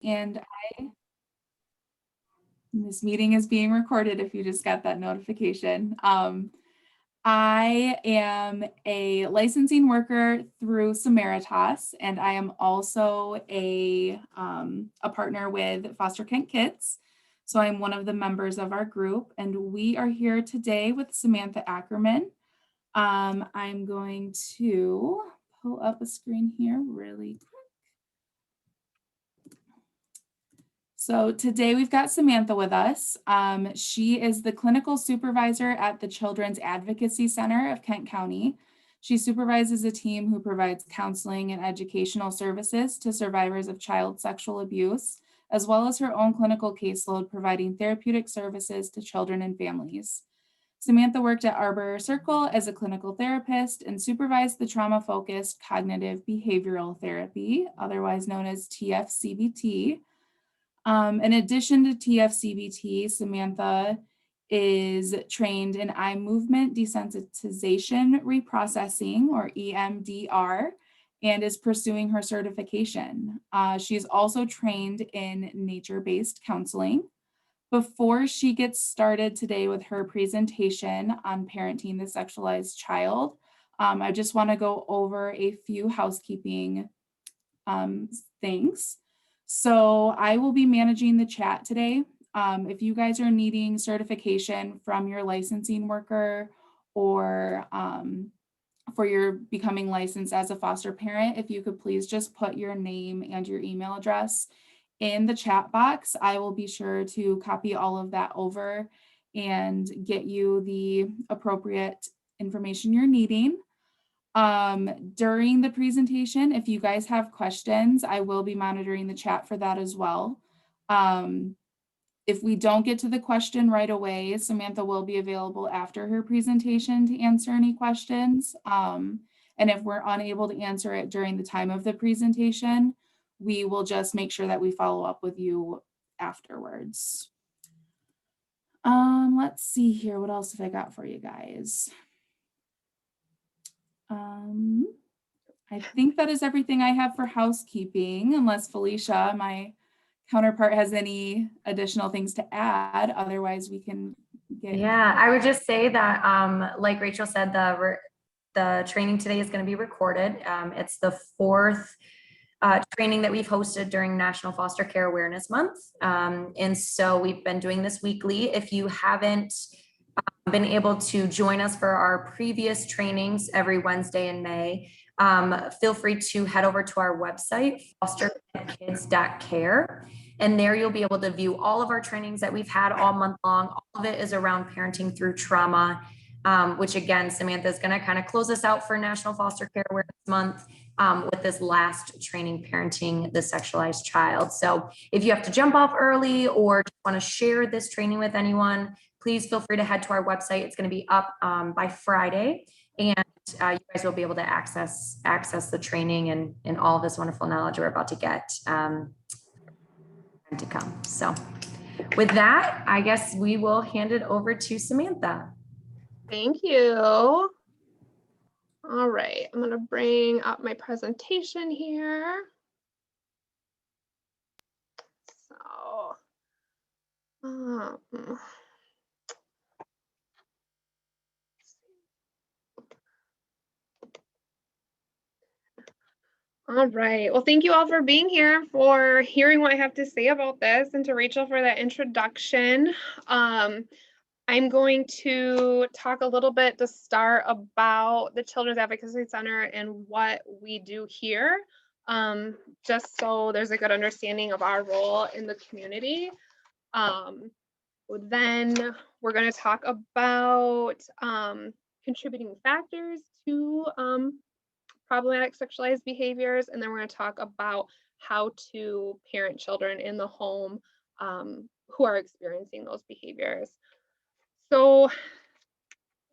and this meeting is being recorded if you just got that notification. I am a licensing worker through Samaritas, and I am also a partner with Foster Kent Kids. So I'm one of the members of our group, and we are here today with Samantha Akerman. I'm going to pull up a screen here really quick. So today we've got Samantha with us. She is the clinical supervisor at the Children's Advocacy Center of Kent County. She supervises a team who provides counseling and educational services to survivors of child sexual abuse, as well as her own clinical caseload providing therapeutic services to children and families. Samantha worked at Arbor Circle as a clinical therapist and supervised the trauma-focused cognitive behavioral therapy, otherwise known as TFCBT. In addition to TFCBT, Samantha is trained in eye movement desensitization reprocessing, or EMDR, and is pursuing her certification. She's also trained in nature-based counseling. Before she gets started today with her presentation on parenting the sexualized child, I just want to go over a few housekeeping things. So I will be managing the chat today. If you guys are needing certification from your licensing worker or for your becoming licensed as a foster parent, if you could please just put your name and your email address in the chat box, I will be sure to copy all of that over and get you the appropriate information you're needing. During the presentation, if you guys have questions, I will be monitoring the chat for that as well. If we don't get to the question right away, Samantha will be available after her presentation to answer any questions. And if we're unable to answer it during the time of the presentation, we will just make sure that we follow up with you afterwards. Let's see here. What else have I got for you guys? I think that is everything I have for housekeeping, unless Felicia, my counterpart, has any additional things to add. Otherwise, we can get. Yeah, I would just say that, like Rachel said, the training today is going to be recorded. It's the fourth training that we've hosted during National Foster Care Awareness Month. And so we've been doing this weekly. If you haven't been able to join us for our previous trainings every Wednesday in May, feel free to head over to our website, fosterkids.care. And there you'll be able to view all of our trainings that we've had all month long. All of it is around parenting through trauma, which again, Samantha is going to kind of close us out for National Foster Care Awareness Month with this last training, Parenting the Sexualized Child. So if you have to jump off early or just want to share this training with anyone, please feel free to head to our website. It's going to be up by Friday, and you guys will be able to access the training and all of this wonderful knowledge we're about to get to come. So with that, I guess we will hand it over to Samantha. Thank you. All right, I'm going to bring up my presentation here. So, all right. Well, thank you all for being here, for hearing what I have to say about this, and to Rachel for that introduction. I'm going to talk a little bit to start about the Children's Advocacy Center and what we do here, just so there's a good understanding of our role in the community. Then we're going to talk about contributing factors to problematic sexualized behaviors, and then we're going to talk about how to parent children in the home who are experiencing those behaviors. So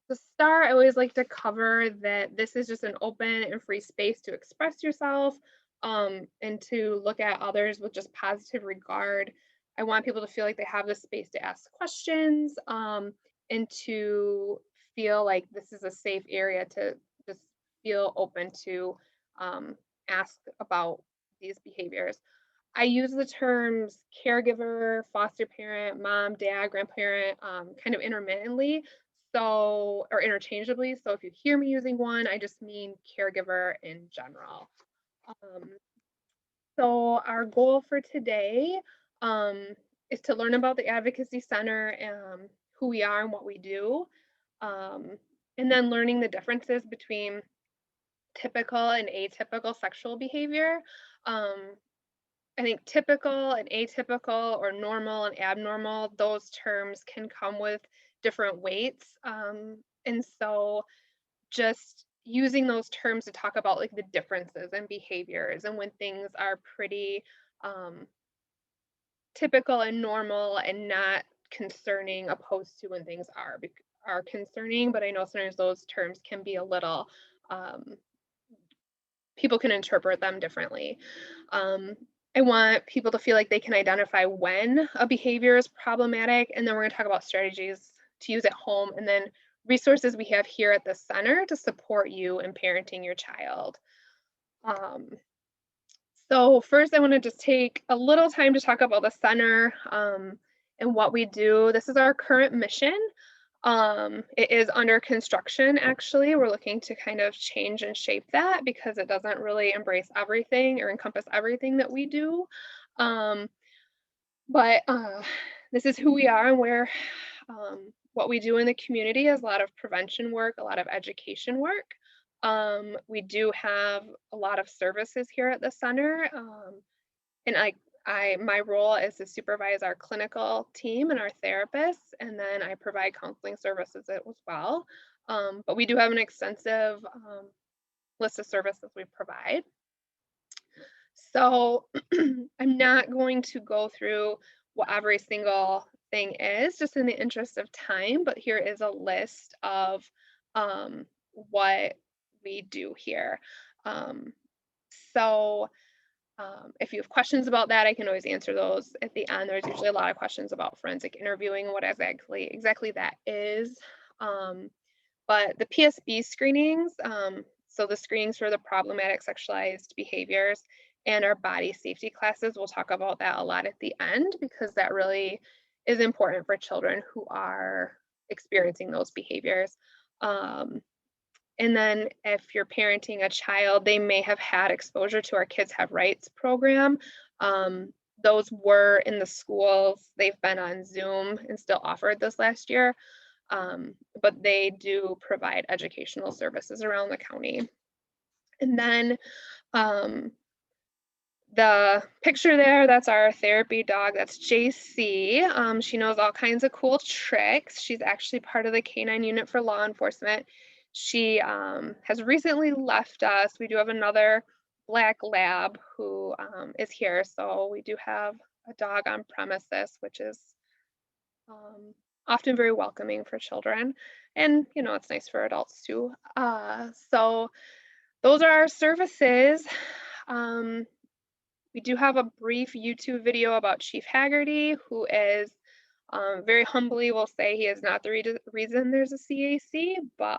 to start, I always like to cover that this is just an open and free space to express yourself and to look at others with just positive regard. I want people to feel like they have the space to ask questions and to feel like this is a safe area to just feel open to ask about these behaviors. I use the terms caregiver, foster parent, mom, dad, grandparent, kind of intermittently, so or interchangeably. So if you hear me using one, I just mean caregiver in general. Um, so our goal for today um, is to learn about the Advocacy Center, who we are and what we do, um, and then learning the differences between typical and atypical sexual behavior. Um, I think typical and atypical or normal and abnormal, those terms can come with different weights. And so just using those terms to talk about like the differences in behaviors and when things are pretty um, typical and normal and not concerning opposed to when things are concerning. But I know sometimes those terms can be a little um, people can interpret them differently. Um, I want people to feel like they can identify when a behavior is problematic, and then we're going to talk about strategies to use at home, and then resources we have here at the center to support you in parenting your child. So first, I want to just take a little time to talk about the center and what we do. This is our current mission. It is under construction, actually. We're looking to kind of change and shape that because it doesn't really embrace everything or encompass everything that we do. But this is who we are and where what we do in the community is a lot of prevention work, a lot of education work. We do have a lot of services here at the center. And my role is to supervise our clinical team and our therapists, and then I provide counseling services as well. But we do have an extensive list of services we provide. So I'm not going to go through what every single thing is, just in the interest of time, but here is a list of what we do here. So if you have questions about that, I can always answer those at the end. There's usually a lot of questions about forensic interviewing and what exactly that is. But the PSB screenings, so the screenings for the problematic sexualized behaviors and our body safety classes, we'll talk about that a lot at the end because that really is important for children who are experiencing those behaviors. And then if you're parenting a child, they may have had exposure to our Kids Have Rights program. Those were in the schools. They've been on Zoom and still offered this last year. But they do provide educational services around the county. And then the picture there, that's our therapy dog. That's JC. She knows all kinds of cool tricks. She's actually part of the K9 unit for law enforcement. She has recently left us. We do have another black lab who is here. So we do have a dog on premises, which is often very welcoming for children. And, you know, it's nice for adults too. So those are our services. We do have a brief YouTube video about Chief Haggerty, who is very humbly will say he is not the reason there's a CAC, but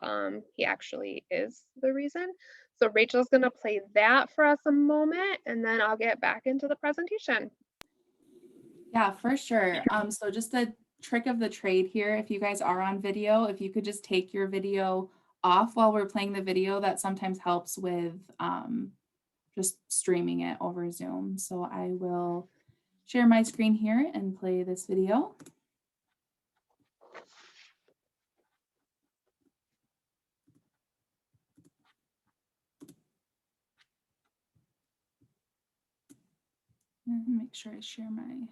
he actually is the reason. So Rachel's going to play that for us a moment, and then I'll get back into the presentation. Yeah, for sure. So just a trick of the trade here, if you guys are on video, if you could just take your video off while we're playing the video, that sometimes helps with just streaming it over Zoom. So I will share my screen here and play this video. And make sure I share my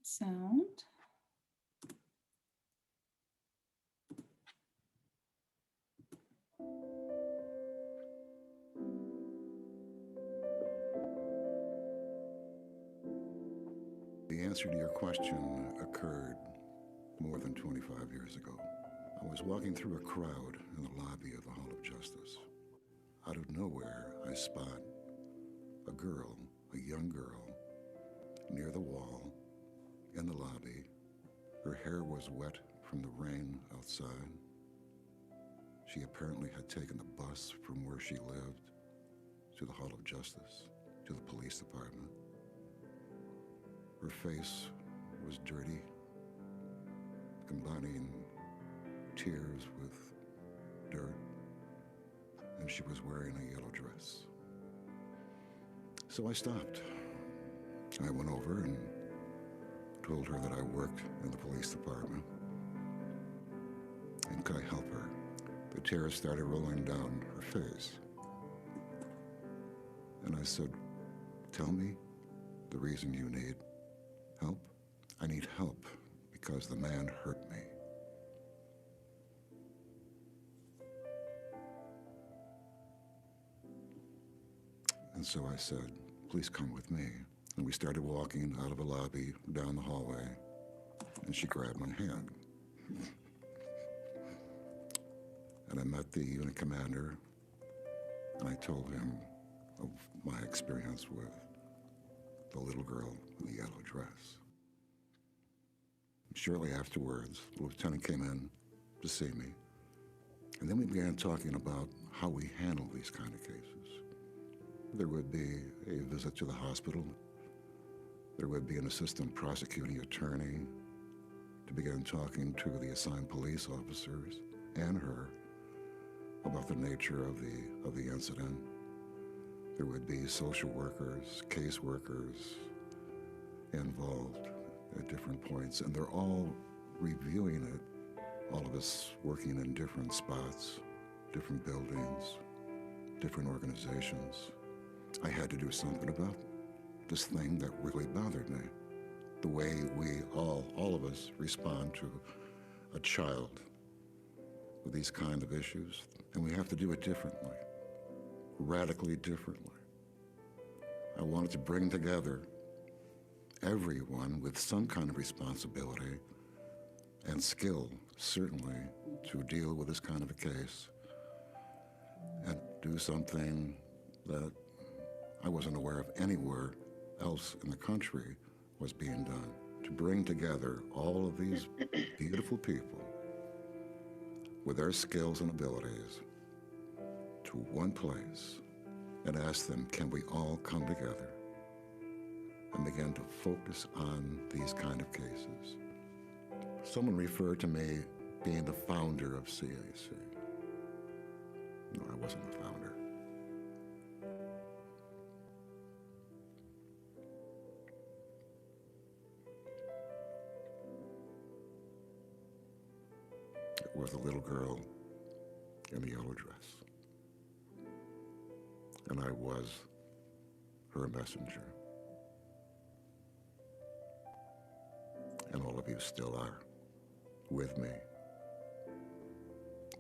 sound. The answer to your question occurred more than 25 years ago. I was walking through a crowd in the lobby of the Hall of Justice. Out of nowhere, I spot a girl, a young girl, near the wall in the lobby. Her hair was wet from the rain outside. She apparently had taken the bus from where she lived to the Hall of Justice. to the police department. Her face was dirty, combining tears with dirt, and she was wearing a yellow dress. So I stopped. I went over and told her that I worked in the police department. And could I help her? The tears started rolling down her face. And I said, tell me the reason you need help. I need help because the man hurt me. And so I said, please come with me. And we started walking out of the lobby, down the hallway, and she grabbed my hand. And I met the unit commander, and I told him of my experience with the little girl in the yellow dress. Shortly afterwards, the lieutenant came in to see me, and then we began talking about how we handle these kind of cases. There would be a visit to the hospital. There would be an assistant prosecuting attorney to begin talking to the assigned police officers and her about the nature of the incident. There would be social workers, case workers involved at different points, and they're all reviewing it, all of us working in different spots, different buildings, different organizations. I had to do something about this thing that really bothered me. The way we all of us respond to a child with these kind of issues. And we have to do it differently, radically differently. I wanted to bring together everyone with some kind of responsibility and skill, certainly, to deal with this kind of a case and do something that I wasn't aware of anywhere else in the country was being done, to bring together all of these beautiful people with their skills and abilities to one place and ask them, can we all come together and begin to focus on these kind of cases? Someone referred to me being the founder of CAC. No, I wasn't the founder. It was a little girl in a yellow dress. And I was her messenger. And all of you still are with me,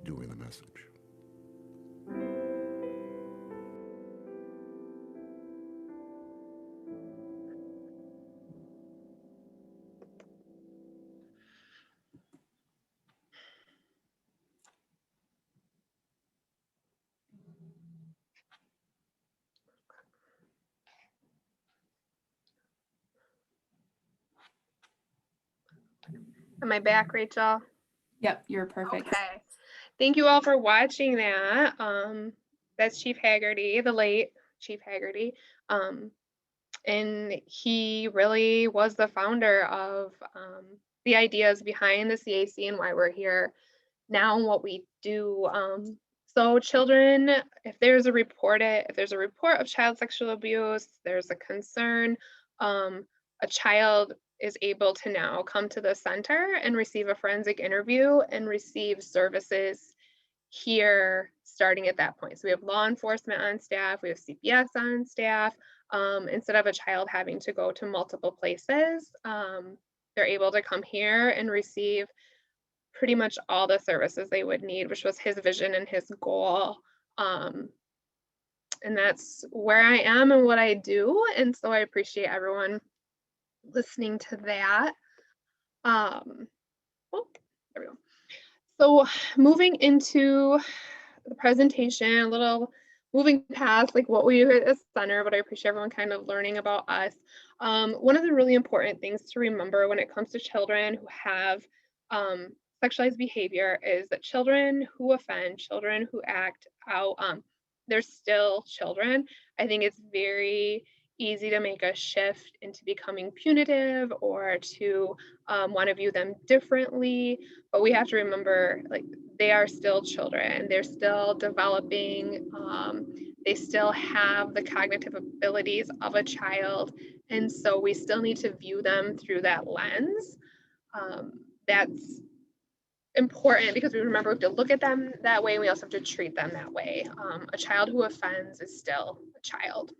doing the message. Am I back, Rachel? Yep, you're perfect. Okay. Thank you all for watching that. That's Chief Haggerty, the late Chief Haggerty. And he really was the founder of the ideas behind the CAC and why we're here now and what we do. So children, if there's a report of child sexual abuse, there's a concern, a child is able to now come to the center and receive a forensic interview and receive services here starting at that point. So we have law enforcement on staff, we have CPS on staff. Instead of a child having to go to multiple places, they're able to come here and receive pretty much all the services they would need, which was his vision and his goal. And that's where I am and what I do. And so I appreciate everyone listening to that. Oh, there we go. So moving into the presentation, a little moving past like what we do at the center, but I appreciate everyone kind of learning about us. One of the really important things to remember when it comes to children who have sexualized behavior is that children who offend, children who act out, they're still children. I think it's very easy to make a shift into becoming punitive or to want to view them differently. But we have to remember, like, they are still children. They're still developing. They still have the cognitive abilities of a child. And so we still need to view them through that lens. That's important because we remember we have to look at them that way. We also have to treat them that way. A child who offends is still a child.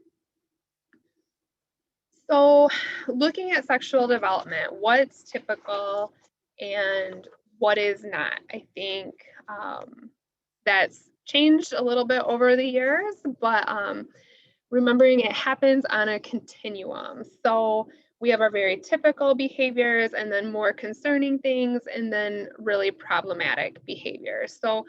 So looking at sexual development, what's typical and what is not, I think that's changed a little bit over the years, but remembering it happens on a continuum. So we have our very typical behaviors and then more concerning things and then really problematic behaviors. So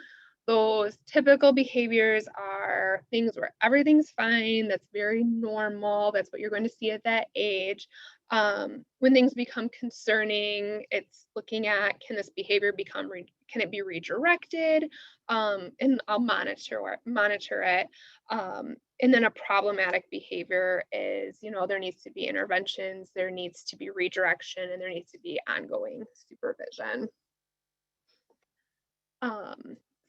those typical behaviors are things where everything's fine, that's very normal, that's what you're going to see at that age. When things become concerning, it's looking at, can this behavior can it be redirected? And I'll monitor it. And then a problematic behavior is, there needs to be interventions, there needs to be redirection, and there needs to be ongoing supervision.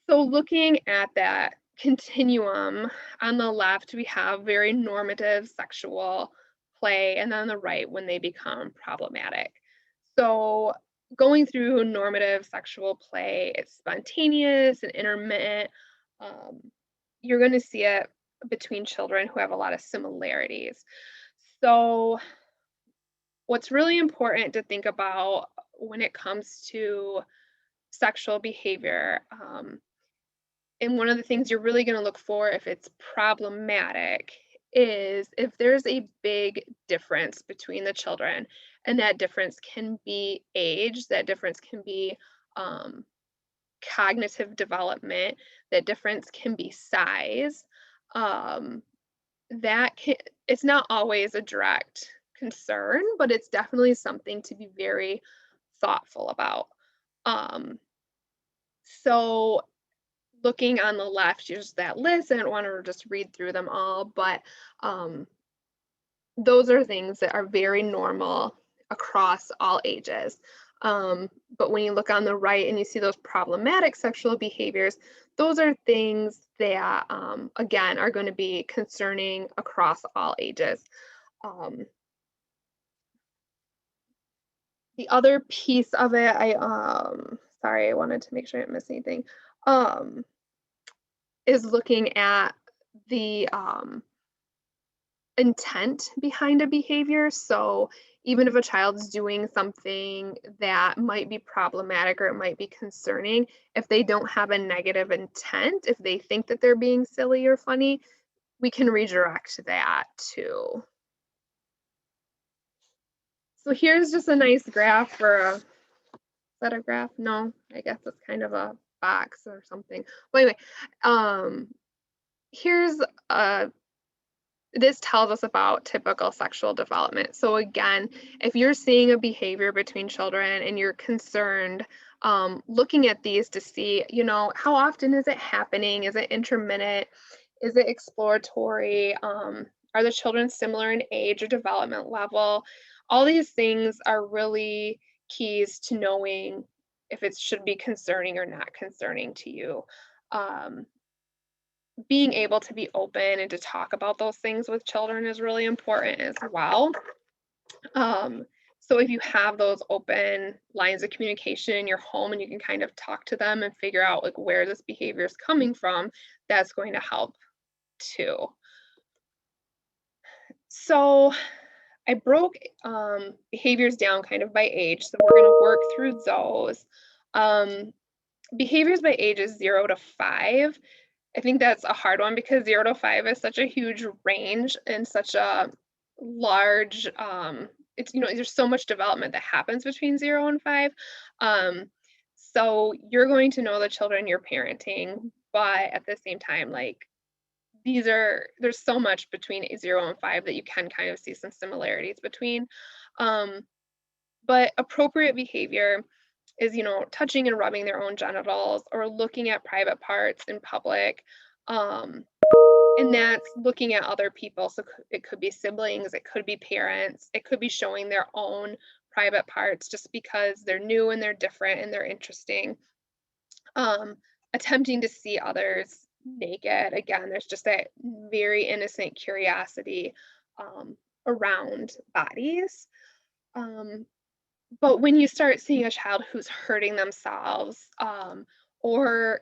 So looking at that continuum, on the left, we have very normative sexual play, and then on the right, when they become problematic. So going through normative sexual play, it's spontaneous and intermittent. You're going to see it between children who have a lot of similarities. So what's really important to think about when it comes to sexual behavior, and one of the things you're really going to look for if it's problematic is if there's a big difference between the children, and that difference can be age, that difference can be cognitive development, that difference can be size. It's not always a direct concern, but it's definitely something to be very thoughtful about. So looking on the left, here's that list. I don't want to just read through them all, but those are things that are very normal across all ages. But when you look on the right and you see those problematic sexual behaviors, those are things that, again, are going to be concerning across all ages. The other piece of it, sorry, I wanted to make sure I didn't miss anything, is looking at the intent behind a behavior. So even if a child's doing something that might be problematic or it might be concerning, if they don't have a negative intent, if they think that they're being silly or funny, we can redirect that too. So here's just a nice graph for is that a graph? No, I guess it's kind of a box or something. But anyway, here's this tells us about typical sexual development. So again, if you're seeing a behavior between children and you're concerned, looking at these to see, how often is it happening? Is it intermittent? Is it exploratory? Are the children similar in age or development level? All these things are really keys to knowing if it should be concerning or not concerning to you. Being able to be open and to talk about those things with children is really important as well. So if you have those open lines of communication in your home and you can kind of talk to them and figure out like where this behavior is coming from, that's going to help too. So I broke behaviors down kind of by age. So we're going to work through those. Behaviors by ages 0 to 5. I think that's a hard one because 0 to 5 is such a huge range and such a large, it's, there's so much development that happens between 0 and 5. So you're going to know the children you're parenting, but at the same time, like there's so much between 0 and 5 that you can kind of see some similarities between. But appropriate behavior is, touching and rubbing their own genitals or looking at private parts in public. And that's looking at other people. So it could be siblings, it could be parents, it could be showing their own private parts just because they're new and they're different and they're interesting. Attempting to see others naked. Again, there's just that very innocent curiosity around bodies. But when you start seeing a child who's hurting themselves, or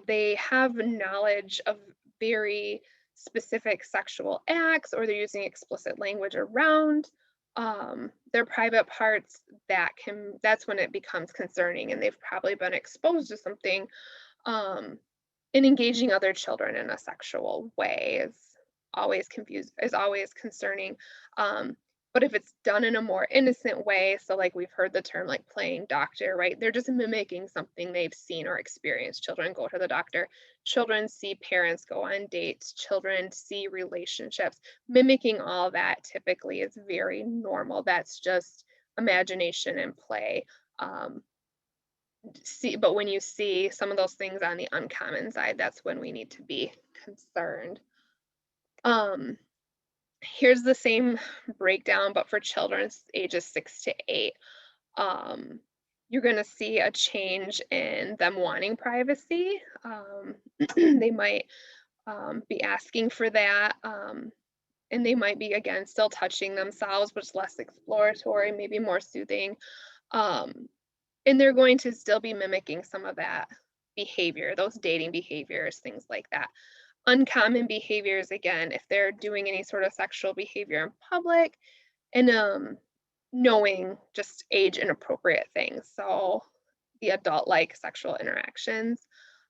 they have knowledge of very specific sexual acts, or they're using explicit language around their private parts, that's when it becomes concerning, and they've probably been exposed to something. um, and engaging other children in a sexual way is always concerning. Um, but if it's done in a more innocent way, so like we've heard the term like playing doctor, right? They're just mimicking something they've seen or experienced. Children go to the doctor, children see parents go on dates, children see relationships. Mimicking all that typically is very normal. That's just imagination and play. But when you see some of those things on the uncommon side, that's when we need to be concerned. Um, Here's the same breakdown, but for children ages 6 to 8. You're going to see a change in them wanting privacy. They might be asking for that. And they might be, again, still touching themselves, but it's less exploratory, maybe more soothing. Um, and they're going to still be mimicking some of that behavior, those dating behaviors, things like that. Uncommon behaviors, again, if they're doing any sort of sexual behavior in public, and knowing just age inappropriate things. So the adult-like sexual interactions.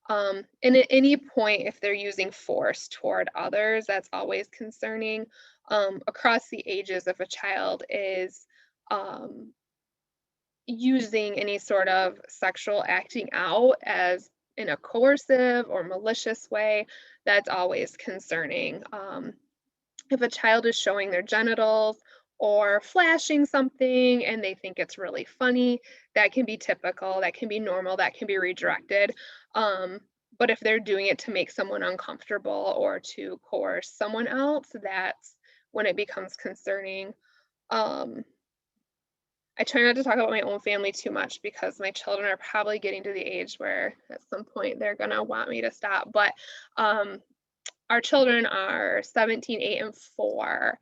And at any point, if they're using force toward others, that's always concerning. Across the ages, if a child is using any sort of sexual acting out as in a coercive or malicious way, that's always concerning. If a child is showing their genitals or flashing something and they think it's really funny, that can be typical, that can be normal, that can be redirected. But if they're doing it to make someone uncomfortable or to coerce someone else, that's when it becomes concerning. I try not to talk about my own family too much because my children are probably getting to the age where at some point they're gonna want me to stop. But our children are 17, 8, and 4.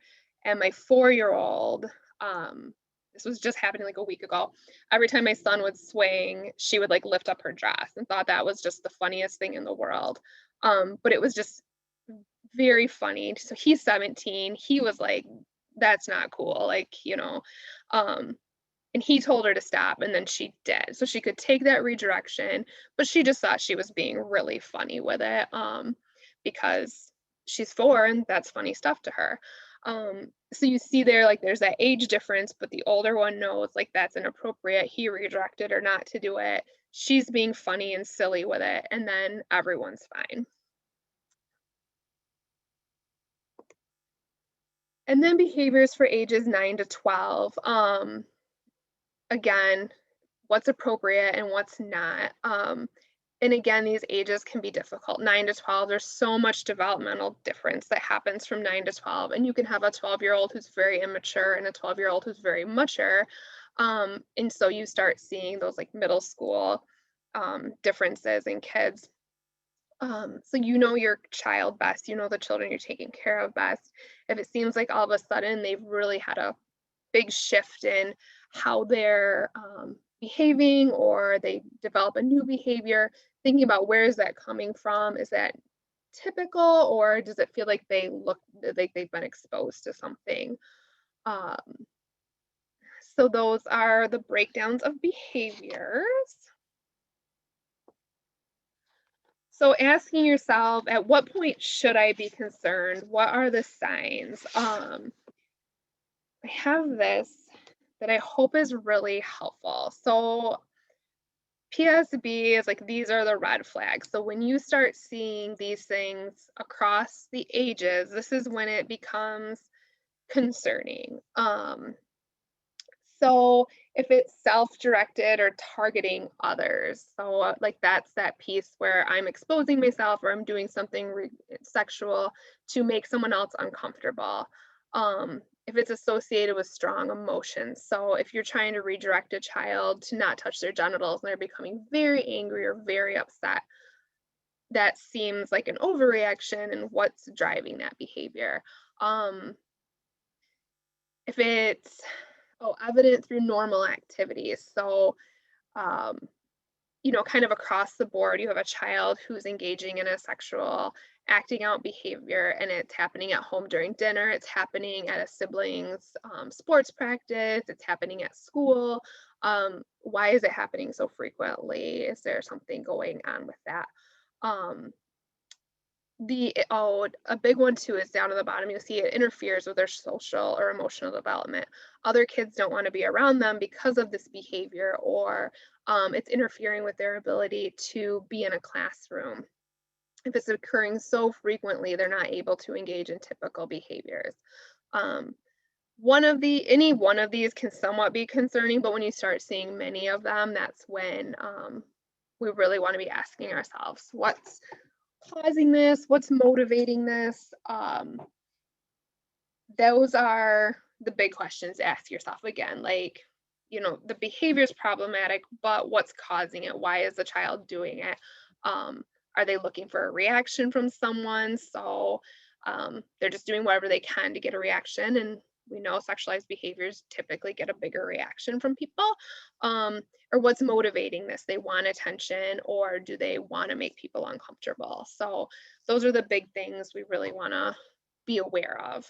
And my 4-year-old, this was just happening like a week ago. Every time my son would swing, she would like lift up her dress and thought that was just the funniest thing in the world. But it was just very funny. So he's 17. He was like, that's not cool. Like, and he told her to stop, and then she did. So she could take that redirection, but she just thought she was being really funny with it, because she's 4 and that's funny stuff to her. So you see there, like there's that age difference, but the older one knows like that's inappropriate. He redirected her not to do it. She's being funny and silly with it, and then everyone's fine. And then behaviors for ages 9 to 12. Again, what's appropriate and what's not. And again, these ages can be difficult. 9 to 12, there's so much developmental difference that happens from 9 to 12. And you can have a 12-year-old who's very immature and a 12-year-old who's very mature. And so you start seeing those like middle school differences in kids. So you know your child best, you know the children you're taking care of best. If it seems like all of a sudden they've really had a big shift in how they're behaving, or they develop a new behavior, thinking about where is that coming from? Is that typical, or does it feel like they look like they've been exposed to something? So those are the breakdowns of behaviors. So asking yourself, at what point should I be concerned? What are the signs? I have this that I hope is really helpful. So PSB is like, these are the red flags. So when you start seeing these things across the ages, this is when it becomes concerning. So if it's self-directed or targeting others, so like that's that piece where I'm exposing myself or I'm doing something sexual to make someone else uncomfortable. If it's associated with strong emotions, so if you're trying to redirect a child to not touch their genitals and they're becoming very angry or very upset, that seems like an overreaction, and what's driving that behavior. If it's evident through normal activities, so kind of across the board, you have a child who's engaging in a sexual acting out behavior, and it's happening at home during dinner, it's happening at a sibling's sports practice, it's happening at school. Why is it happening so frequently? Is there something going on with that? A big one too is down at the bottom. You'll see it interferes with their social or emotional development. Other kids don't want to be around them because of this behavior, or it's interfering with their ability to be in a classroom. If it's occurring so frequently, they're not able to engage in typical behaviors. Any one of these can somewhat be concerning, but when you start seeing many of them, that's when we really want to be asking ourselves, what's causing this? What's motivating this? Those are the big questions to ask yourself again. Like, the behavior is problematic, but what's causing it? Why is the child doing it? Are they looking for a reaction from someone? So they're just doing whatever they can to get a reaction. And we know sexualized behaviors typically get a bigger reaction from people. Or what's motivating this? They want attention, or do they want to make people uncomfortable? So those are the big things we really want to be aware of.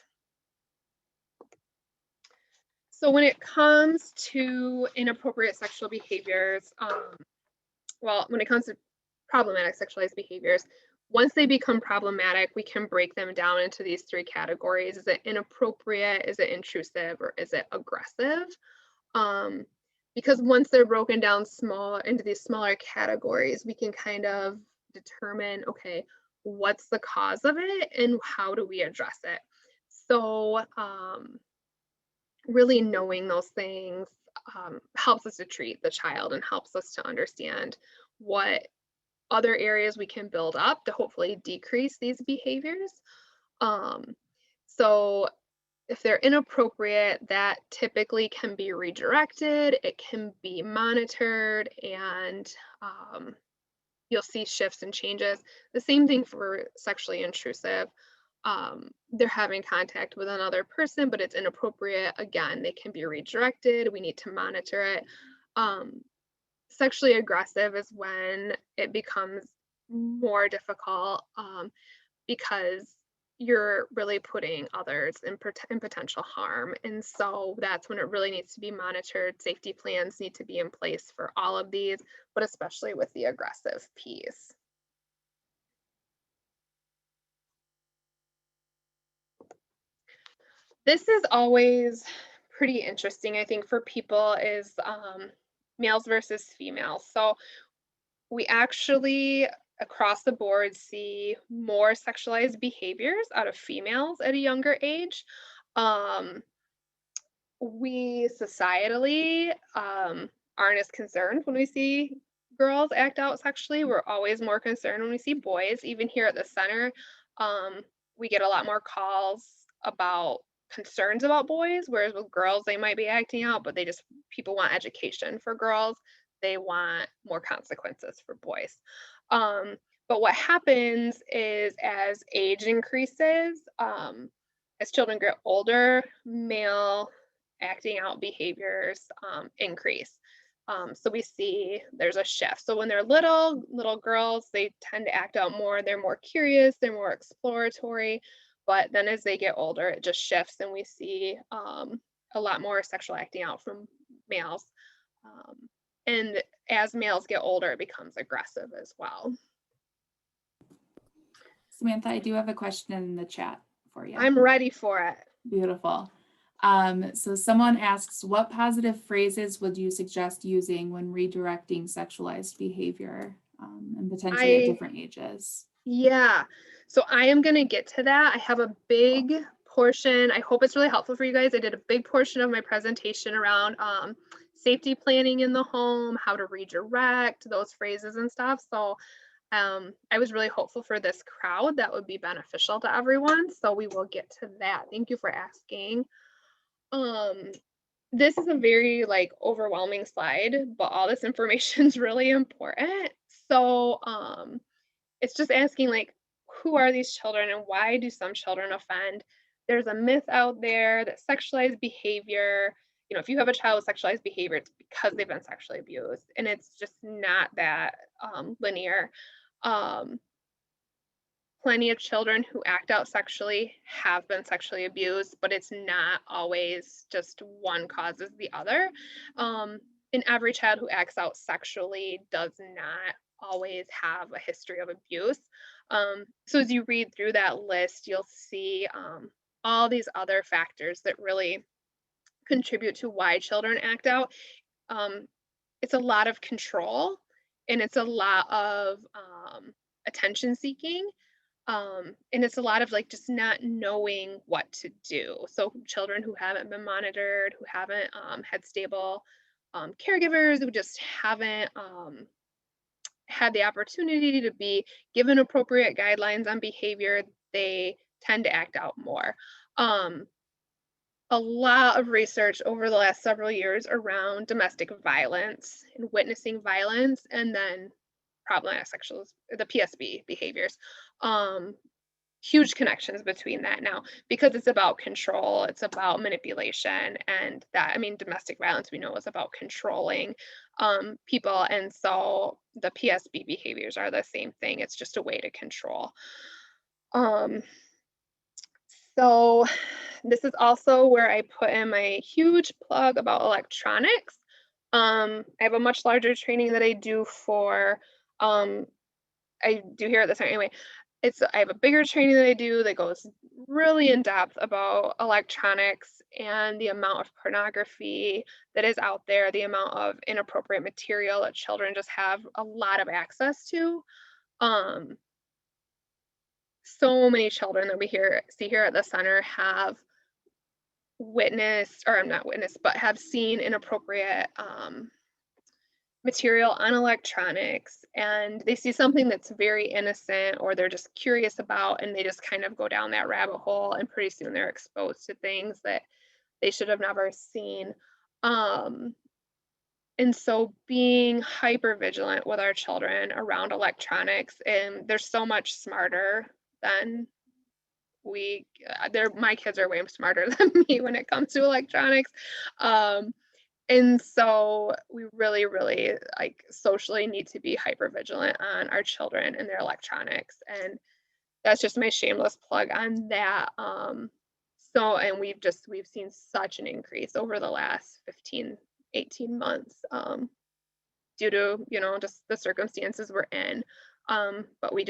So when it comes to inappropriate sexual behaviors, when it comes to problematic sexualized behaviors, once they become problematic, we can break them down into these three categories. Is it inappropriate? Is it intrusive? Or is it aggressive? Because once they're broken down into these smaller categories, we can kind of determine, okay, what's the cause of it and how do we address it? So really knowing those things helps us to treat the child and helps us to understand what other areas we can build up to hopefully decrease these behaviors. So if they're inappropriate, that typically can be redirected, it can be monitored, and you'll see shifts and changes. The same thing for sexually intrusive. They're having contact with another person, but it's inappropriate. Again, they can be redirected. We need to monitor it. Sexually aggressive is when it becomes more difficult because you're really putting others in potential harm. And so that's when it really needs to be monitored. Safety plans need to be in place for all of these, but especially with the aggressive piece. This is always pretty interesting, I think, for people, is males versus females. So we actually across the board see more sexualized behaviors out of females at a younger age. We societally aren't as concerned when we see girls act out sexually. We're always more concerned when we see boys. Even here at the center, we get a lot more calls about concerns about boys, whereas with girls, they might be acting out, but people want education. For girls, they want more consequences. For boys. But what happens is, as age increases, as children get older, male acting out behaviors increase. So we see there's a shift. So when they're little girls, they tend to act out more. They're more curious, they're more exploratory. But then as they get older, it just shifts, and we see a lot more sexual acting out from males. And as males get older, it becomes aggressive as well. Samantha, I do have a question in the chat for you. I'm ready for it. Beautiful. So someone asks, what positive phrases would you suggest using when redirecting sexualized behavior and potentially at different ages? Yeah, so I am going to get to that. I have a big portion. I hope it's really helpful for you guys. I did a big portion of my presentation around safety planning in the home, how to redirect those phrases and stuff. So I was really hopeful for this crowd that would be beneficial to everyone. So we will get to that. Thank you for asking. This is a very like overwhelming slide, but all this information is really important. So it's just asking like, who are these children and why do some children offend? There's a myth out there that sexualized behavior, you know, if you have a child with sexualized behavior, it's because they've been sexually abused, and it's just not that linear. Plenty of children who act out sexually have been sexually abused, but it's not always just one causes the other. And every child who acts out sexually does not always have a history of abuse. So as you read through that list, you'll see all these other factors that really contribute to why children act out. It's a lot of control, and it's a lot of attention seeking. And it's a lot of like just not knowing what to do. So children who haven't been monitored, who haven't had stable caregivers, who just haven't had the opportunity to be given appropriate guidelines on behavior, they tend to act out more. A lot of research over the last several years around domestic violence and witnessing violence, and then problematic sexual, the PSB behaviors. Huge connections between that now, because it's about control, it's about manipulation, and that, I mean, domestic violence we know is about controlling people, and so the PSB behaviors are the same thing. It's just a way to control. So this is also where I put in my huge plug about electronics. I have a much larger training that I do for I do here at the center anyway. I have a bigger training that I do that goes really in depth about electronics and the amount of pornography that is out there, the amount of inappropriate material that children just have a lot of access to. So many children that we see here at the center have witnessed, or I'm not witnessed, but have seen inappropriate material on electronics, and they see something that's very innocent or they're just curious about, and they just kind of go down that rabbit hole, and pretty soon they're exposed to things that they should have never seen. And so being hyper vigilant with our children around electronics, and they're so much smarter than my kids are way smarter than me when it comes to electronics. And so we really, really like socially need to be hyper vigilant on our children and their electronics. And that's just my shameless plug on that. And we've seen such an increase over the last 15, 18 months due to, you know, just the circumstances we're in. But we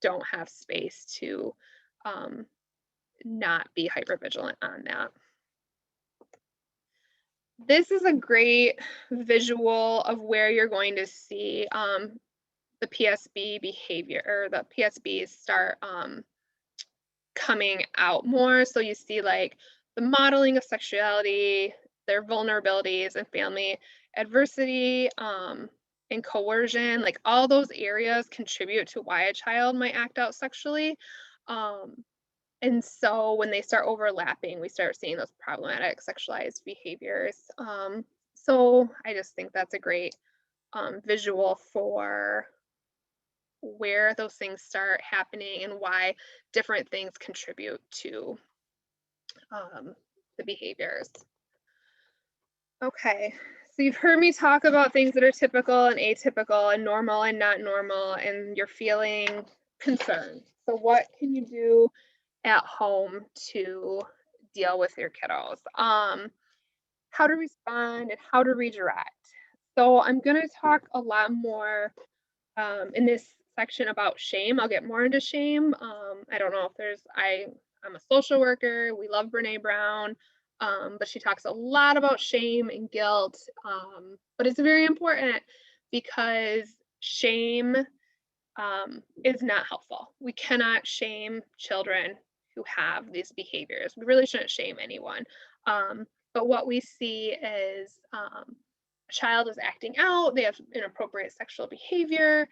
don't have space to not be hyper vigilant on that. This is a great visual of where you're going to see the PSB behavior, or the PSBs start coming out more. So you see like the modeling of sexuality, their vulnerabilities and family adversity, and coercion, like all those areas contribute to why a child might act out sexually. And so when they start overlapping, we start seeing those problematic sexualized behaviors. So I just think that's a great visual for where those things start happening and why different things contribute to the behaviors. Okay, so you've heard me talk about things that are typical and atypical and normal and not normal, and you're feeling concerned. So what can you do at home to deal with your kiddos? How to respond and how to redirect. So I'm going to talk a lot more in this section about shame. I'll get more into shame. I don't know if I'm a social worker. We love Brene Brown, but she talks a lot about shame and guilt. But it's very important because shame is not helpful. We cannot shame children who have these behaviors. We really shouldn't shame anyone. But what we see is a child is acting out, they have inappropriate sexual behavior.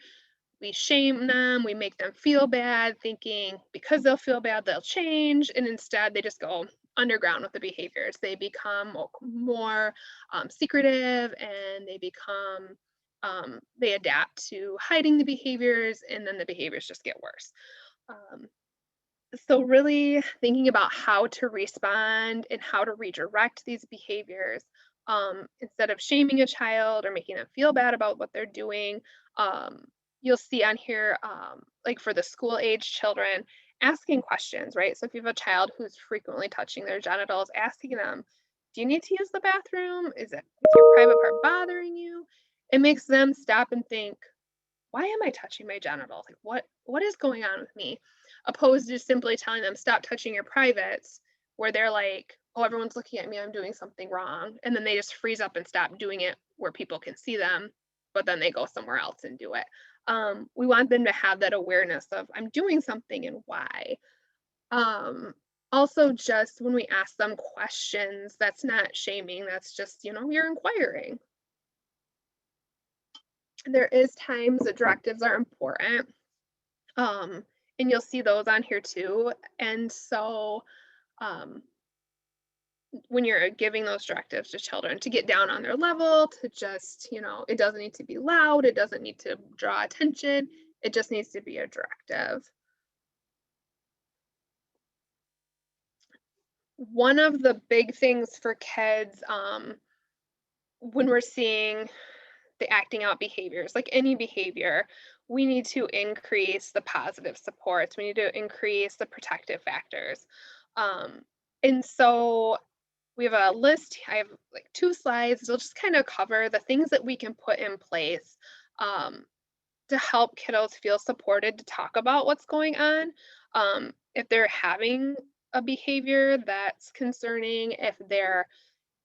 We shame them, we make them feel bad, thinking because they'll feel bad, they'll change. And instead, they just go underground with the behaviors. They become more secretive, and they adapt to hiding the behaviors, and then the behaviors just get worse. So really thinking about how to respond and how to redirect these behaviors, instead of shaming a child or making them feel bad about what they're doing. You'll see on here, like for the school age children, asking questions, right? So if you have a child who's frequently touching their genitals, asking them, do you need to use the bathroom? Is your private part bothering you? It makes them stop and think, why am I touching my genitals? Like what is going on with me? Opposed to simply telling them, stop touching your privates, where they're like, oh, everyone's looking at me, I'm doing something wrong. And then they just freeze up and stop doing it where people can see them, but then they go somewhere else and do it. We want them to have that awareness of, I'm doing something and why. Also, just when we ask them questions, that's not shaming, that's just, you're inquiring. There is times that directives are important. And you'll see those on here too. And so when you're giving those directives to children, to get down on their level, to just, it doesn't need to be loud, it doesn't need to draw attention, it just needs to be a directive. One of the big things for kids, when we're seeing the acting out behaviors, like any behavior, we need to increase the positive supports. We need to increase the protective factors. And so we have a list. I have like 2 slides. They'll just kind of cover the things that we can put in place to help kiddos feel supported to talk about what's going on. If they're having a behavior that's concerning, if they're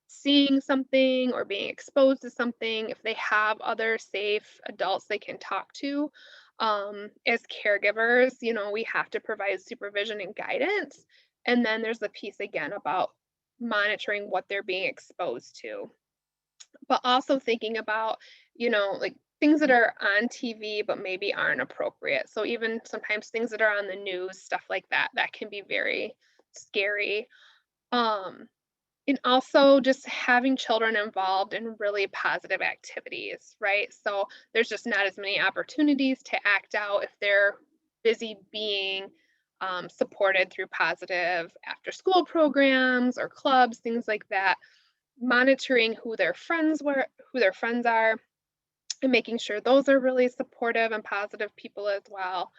seeing something or being exposed to something, if they have other safe adults they can talk to. As caregivers, we have to provide supervision and guidance. And then there's the piece again about monitoring what they're being exposed to, but also thinking about, like things that are on TV but maybe aren't appropriate. So even sometimes things that are on the news, stuff like that, that can be very scary. And also just having children involved in really positive activities, right? So there's just not as many opportunities to act out if they're busy being supported through positive after school programs or clubs, things like that. Monitoring who their friends are, and making sure those are really supportive and positive people as well.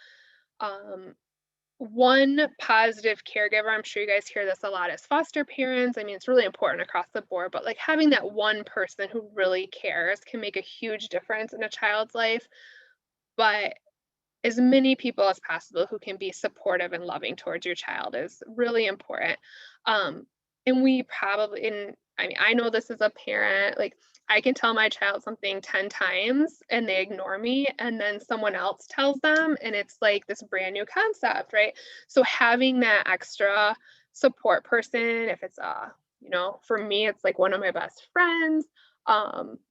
One positive caregiver, I'm sure you guys hear this a lot as foster parents. I mean, it's really important across the board, but like having that one person who really cares can make a huge difference in a child's life. But as many people as possible who can be supportive and loving towards your child is really important. And I know this as a parent, like I can tell my child something 10 times and they ignore me, and then someone else tells them and it's like this brand new concept, right? So having that extra support person, if it's for me, it's like one of my best friends.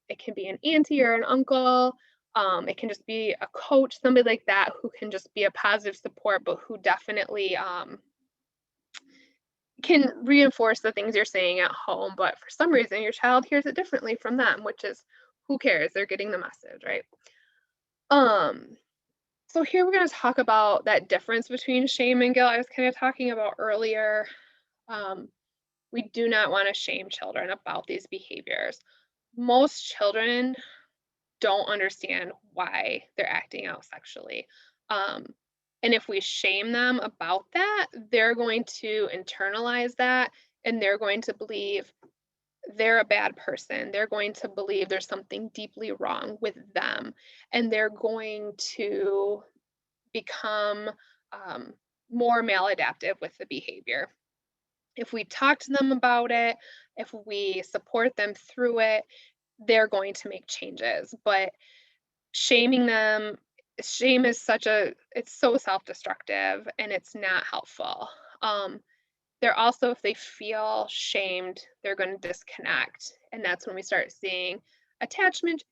It can be an auntie or an uncle. It can just be a coach, somebody like that who can just be a positive support, but who definitely can reinforce the things you're saying at home. But for some reason, your child hears it differently from them, which is, who cares? They're getting the message, right? So here we're going to talk about that difference between shame and guilt I was kind of talking about earlier. We do not want to shame children about these behaviors. Most children don't understand why they're acting out sexually. And if we shame them about that, they're going to internalize that, and they're going to believe they're a bad person. They're going to believe there's something deeply wrong with them, and they're going to become more maladaptive with the behavior. If we talk to them about it, if we support them through it, they're going to make changes. But shaming them, shame is it's so self-destructive, and it's not helpful. They're also, if they feel shamed, they're going to disconnect. And that's when we start seeing attachment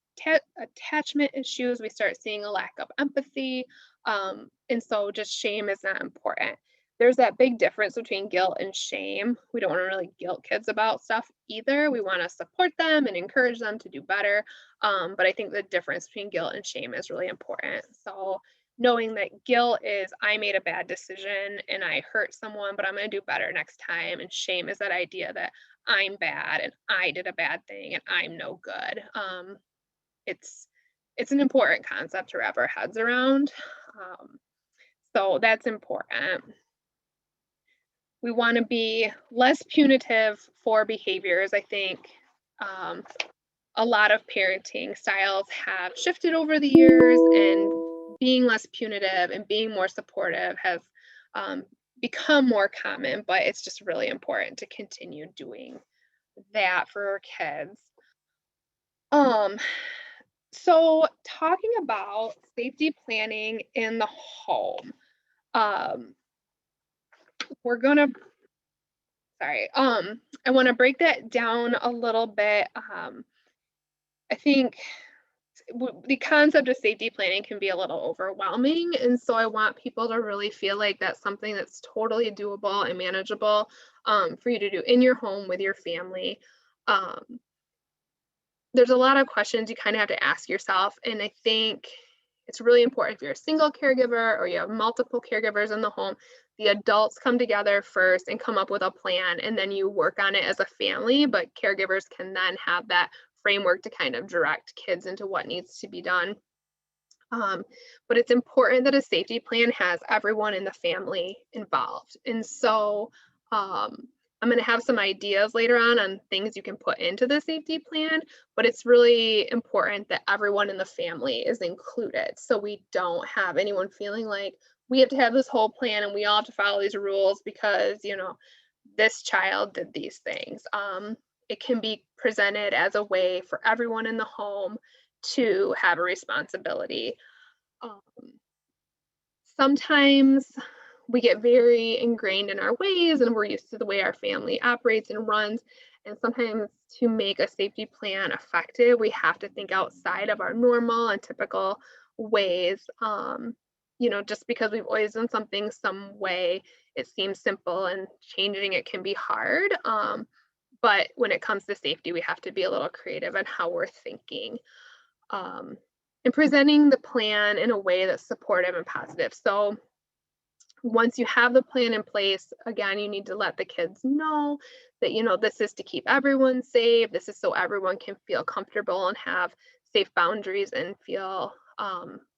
attachment issues. We start seeing a lack of empathy. And so just shame is not important. There's that big difference between guilt and shame. We don't want to really guilt kids about stuff either. We want to support them and encourage them to do better. But I think the difference between guilt and shame is really important. So knowing that guilt is I made a bad decision and I hurt someone, but I'm going to do better next time. And shame is that idea that I'm bad and I did a bad thing and I'm no good. It's an important concept to wrap our heads around. So that's important. We want to be less punitive for behaviors. I think a lot of parenting styles have shifted over the years, and being less punitive and being more supportive has become more common, but it's just really important to continue doing that for our kids. So talking about safety planning in the home, we're gonna, sorry, I want to break that down a little bit. I think the concept of safety planning can be a little overwhelming. And so I want people to really feel like that's something that's totally doable and manageable for you to do in your home with your family. There's a lot of questions you kind of have to ask yourself. And I think it's really important if you're a single caregiver or you have multiple caregivers in the home, the adults come together first and come up with a plan, and then you work on it as a family, but caregivers can then have that framework to kind of direct kids into what needs to be done. But it's important that a safety plan has everyone in the family involved. And so I'm going to have some ideas later on things you can put into the safety plan, but it's really important that everyone in the family is included. So we don't have anyone feeling like we have to have this whole plan and we all have to follow these rules because, you know, this child did these things. It can be presented as a way for everyone in the home to have a responsibility. Sometimes we get very ingrained in our ways and we're used to the way our family operates and runs. And sometimes to make a safety plan effective, we have to think outside of our normal and typical ways. You know, just because we've always done something some way, it seems simple, and changing it can be hard. But when it comes to safety, we have to be a little creative in how we're thinking. And presenting the plan in a way that's supportive and positive. So once you have the plan in place, again, you need to let the kids know that, you know, this is to keep everyone safe. This is so everyone can feel comfortable and have safe boundaries and feel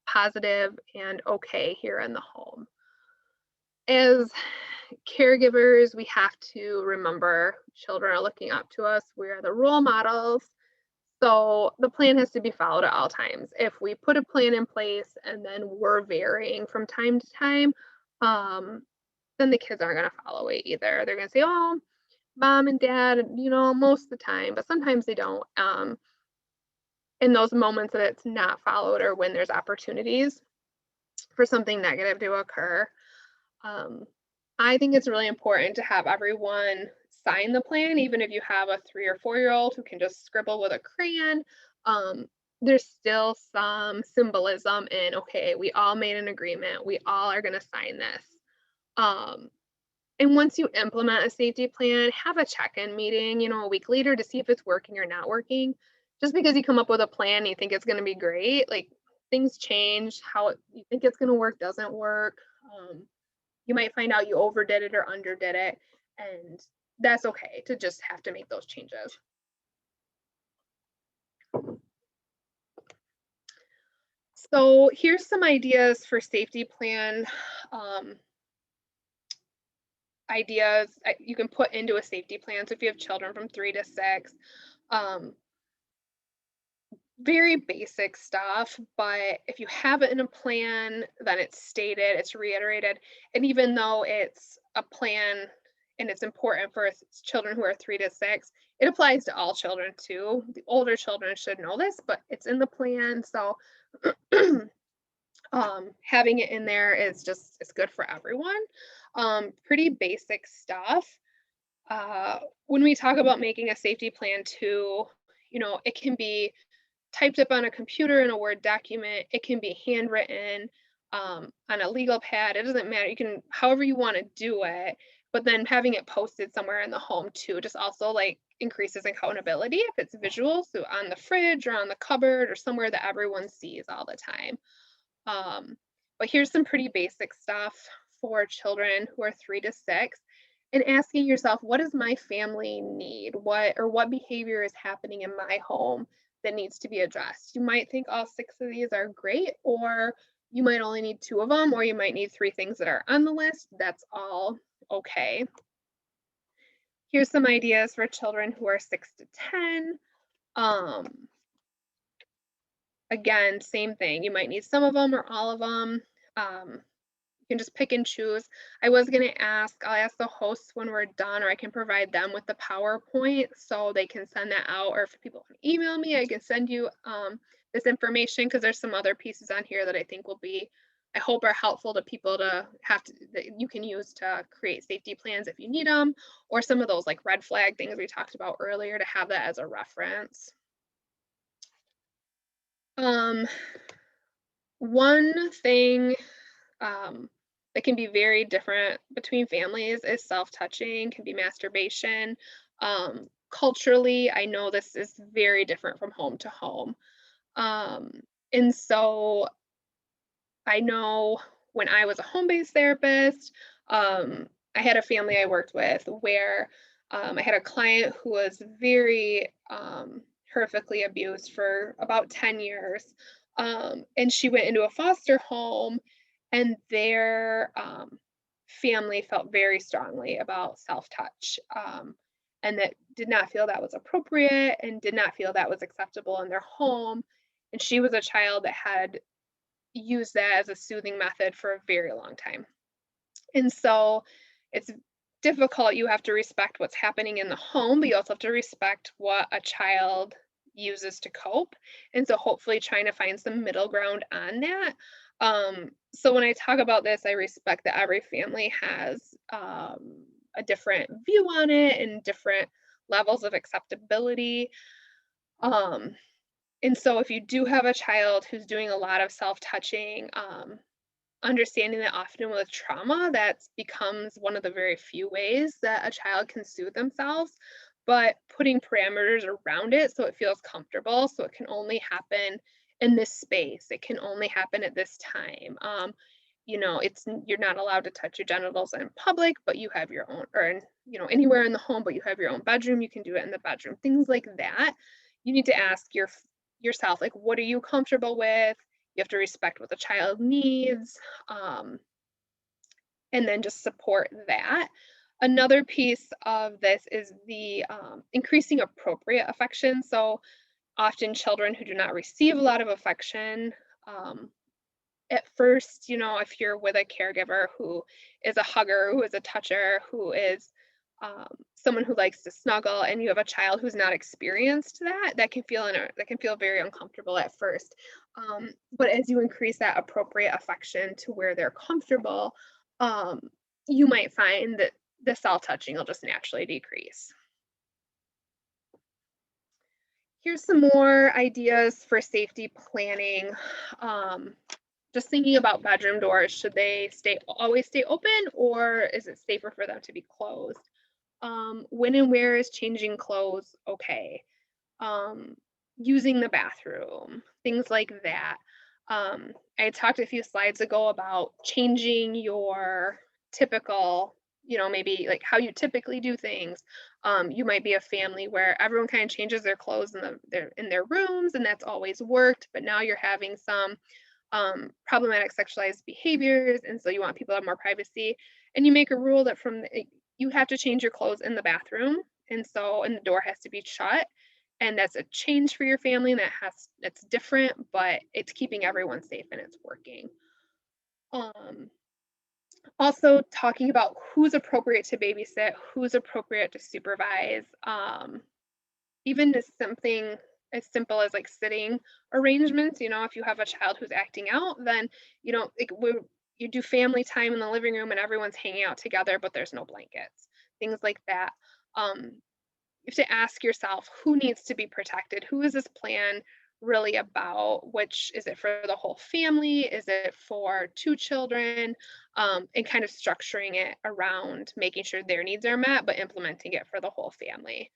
positive and okay here in the home. As caregivers, we have to remember children are looking up to us. We are the role models. So the plan has to be followed at all times. If we put a plan in place and then we're varying from time to time, then the kids aren't going to follow it either. They're going to say, oh, mom and dad, you know, most of the time, but sometimes they don't. In those moments that it's not followed or when there's opportunities for something negative to occur, I think it's really important to have everyone sign the plan, even if you have a 3 or 4-year-old who can just scribble with a crayon. There's still some symbolism in, okay, we all made an agreement. We all are going to sign this. And once you implement a safety plan, have a check-in meeting, you know, a week later to see if it's working or not working. Just because you come up with a plan and you think it's going to be great, like things change. How you think it's going to work doesn't work. You might find out you overdid it or underdid it, and that's okay to just have to make those changes. So here's some ideas for safety plan ideas you can put into a safety plan. So if you have children from 3 to 6, very basic stuff, but if you have it in a plan, then it's stated, it's reiterated. And even though it's a plan and it's important for children who are 3 to 6, it applies to all children too. The older children should know this, but it's in the plan. So Having it in there is just, it's good for everyone. Pretty basic stuff. When we talk about making a safety plan too, it can be typed up on a computer in a Word document. It can be handwritten on a legal pad. It doesn't matter. You can, however you want to do it, but then having it posted somewhere in the home too, just also like increases accountability if it's visual. So on the fridge or on the cupboard or somewhere that everyone sees all the time. But here's some pretty basic stuff for children who are 3 to 6, and asking yourself, what does my family need? What behavior is happening in my home that needs to be addressed? You might think all 6 of these are great, or you might only need 2 of them, or you might need 3 things that are on the list. That's all okay. Here's some ideas for children who are 6 to 10. Again, same thing. You might need some of them or all of them. You can just pick and choose. I was going to ask, I'll ask the hosts when we're done, or I can provide them with the PowerPoint so they can send that out. Or if people can email me, I can send you this information, because there's some other pieces on here that I think will be, I hope are helpful to people to have to, that you can use to create safety plans if you need them, or some of those like red flag things we talked about earlier, to have that as a reference. One thing that can be very different between families is self-touching, can be masturbation. Culturally, I know this is very different from home to home. And so I know when I was a home-based therapist, I had a family I worked with where I had a client who was very horrifically abused for about 10 years. And she went into a foster home, and their family felt very strongly about self-touch, and that did not feel that was appropriate and did not feel that was acceptable in their home. And she was a child that had used that as a soothing method for a very long time. And so it's difficult. You have to respect what's happening in the home, but you also have to respect what a child uses to cope. And so hopefully trying to find some middle ground on that. So when I talk about this, I respect that every family has a different view on it and different levels of acceptability. And so if you do have a child who's doing a lot of self-touching, understanding that often with trauma, that becomes one of the very few ways that a child can soothe themselves, but putting parameters around it so it feels comfortable, so it can only happen in this space. It can only happen at this time. You're not allowed to touch your genitals in public, but you have your own, or anywhere in the home, but you have your own bedroom. You can do it in the bedroom. Things like that. You need to ask yourself, like, what are you comfortable with? You have to respect what the child needs, and then just support that. Another piece of this is the increasing appropriate affection. So often children who do not receive a lot of affection, at first, if you're with a caregiver who is a hugger, who is a toucher, who is someone who likes to snuggle, and you have a child who's not experienced that can feel very uncomfortable at first. But as you increase that appropriate affection to where they're comfortable, you might find that the self-touching will just naturally decrease. Here's some more ideas for safety planning. Just thinking about bedroom doors, should they always stay open, or is it safer for them to be closed? When and where is changing clothes okay? Using the bathroom, things like that. I talked a few slides ago about changing your typical, maybe like how you typically do things. You might be a family where everyone kind of changes their clothes in their rooms, and that's always worked, but now you're having some problematic sexualized behaviors, and so you want people to have more privacy, and you make a rule that you have to change your clothes in the bathroom, and the door has to be shut, and that's a change for your family, and that's different, but it's keeping everyone safe and it's working. Also talking about who's appropriate to babysit, who's appropriate to supervise. Even just something as simple as like sitting arrangements. If you have a child who's acting out, then you do family time in the living room and everyone's hanging out together, but there's no blankets, things like that. You have to ask yourself, who needs to be protected? Who is this plan really about? Which is it for the whole family? Is it for 2 children? And kind of structuring it around making sure their needs are met, but implementing it for the whole family.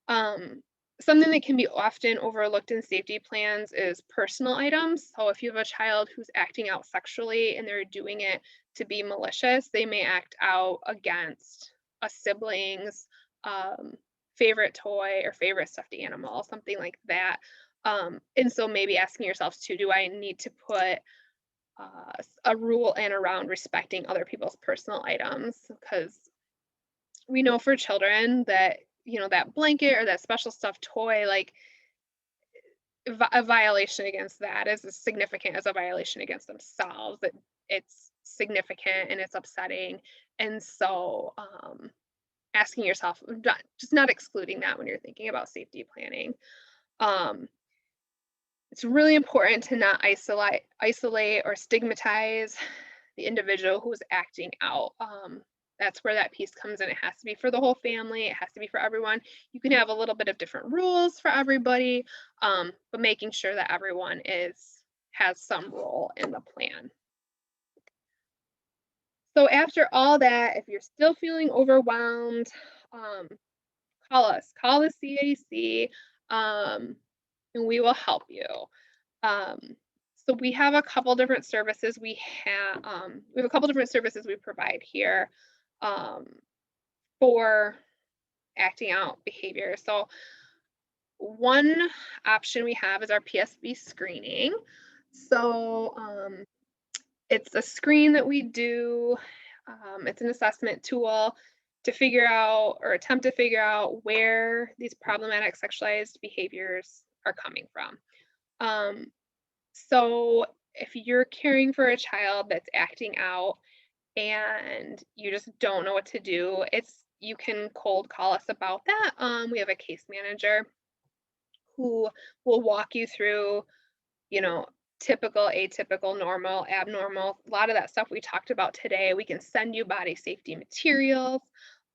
Something that can be often overlooked in safety plans is personal items. So if you have a child who's acting out sexually and they're doing it to be malicious, they may act out against a sibling's favorite toy or favorite stuffed animal, something like that. And so maybe asking yourselves too, do I need to put a rule in around respecting other people's personal items? Because we know for children that that blanket or that special stuffed toy, like a violation against that is as significant as a violation against themselves. It's significant and it's upsetting. And so asking yourself, just not excluding that when you're thinking about safety planning. It's really important to not isolate or stigmatize the individual who's acting out. That's where that piece comes in. It has to be for the whole family. It has to be for everyone. You can have a little bit of different rules for everybody, but making sure that everyone has some role in the plan. So after all that, if you're still feeling overwhelmed, call us. Call the CAC, and we will help you. So we have a couple different services we provide here for acting out behavior. So one option we have is our PSB screening. So it's a screen that we do. It's an assessment tool to figure out or attempt to figure out where these problematic sexualized behaviors are coming from. So if you're caring for a child that's acting out and you just don't know what to do, you can cold call us about that. We have a case manager who will walk you through, typical, atypical, normal, abnormal, a lot of that stuff we talked about today. We can send you body safety materials.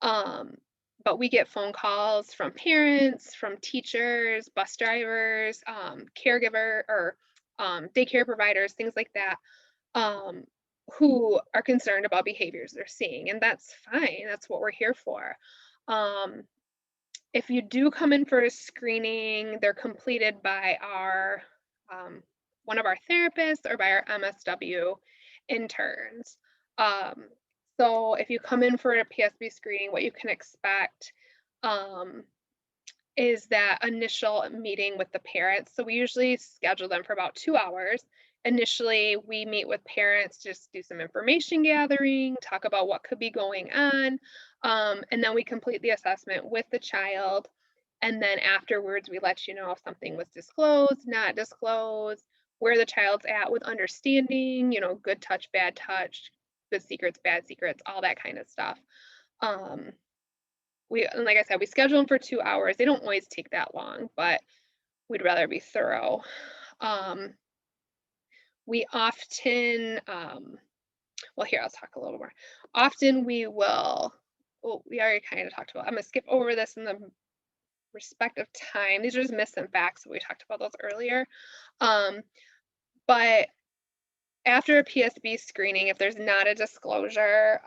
But we get phone calls from parents, from teachers, bus drivers, caregiver or daycare providers, things like that, who are concerned about behaviors they're seeing. And that's fine. That's what we're here for. If you do come in for a screening, they're completed by our one of our therapists or by our MSW interns. So if you come in for a PSB screening, what you can expect is that initial meeting with the parents. So we usually schedule them for about 2 hours. Initially, we meet with parents, just do some information gathering, talk about what could be going on, and then we complete the assessment with the child. And then afterwards, we let you know if something was disclosed, not disclosed, where the child's at with understanding, good touch, bad touch, good secrets, bad secrets, all that kind of stuff. Like I said, we schedule them for 2 hours. They don't always take that long, but we'd rather be thorough. We often, well, here, I'll talk a little more. Often we will, we already kind of talked about, I'm gonna skip over this in the respect of time. These are just myths and facts, so we talked about those earlier. But after a PSB screening, if there's not a disclosure,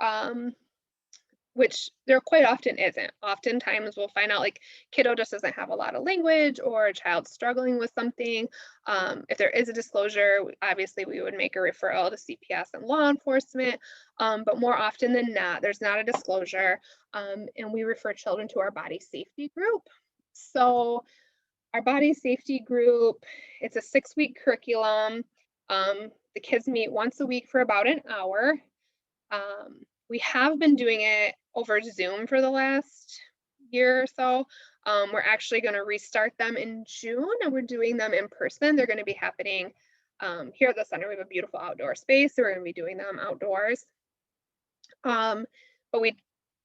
which there quite often isn't. Oftentimes we'll find out like kiddo just doesn't have a lot of language or a child's struggling with something. If there is a disclosure, obviously we would make a referral to CPS and law enforcement, but more often than not, there's not a disclosure, and we refer children to our body safety group. So our body safety group, it's a 6-week curriculum. The kids meet once a week for about an hour. We have been doing it over Zoom for the last year or so. We're actually going to restart them in June, and we're doing them in person. They're going to be happening here at the center. We have a beautiful outdoor space, so we're going to be doing them outdoors. But we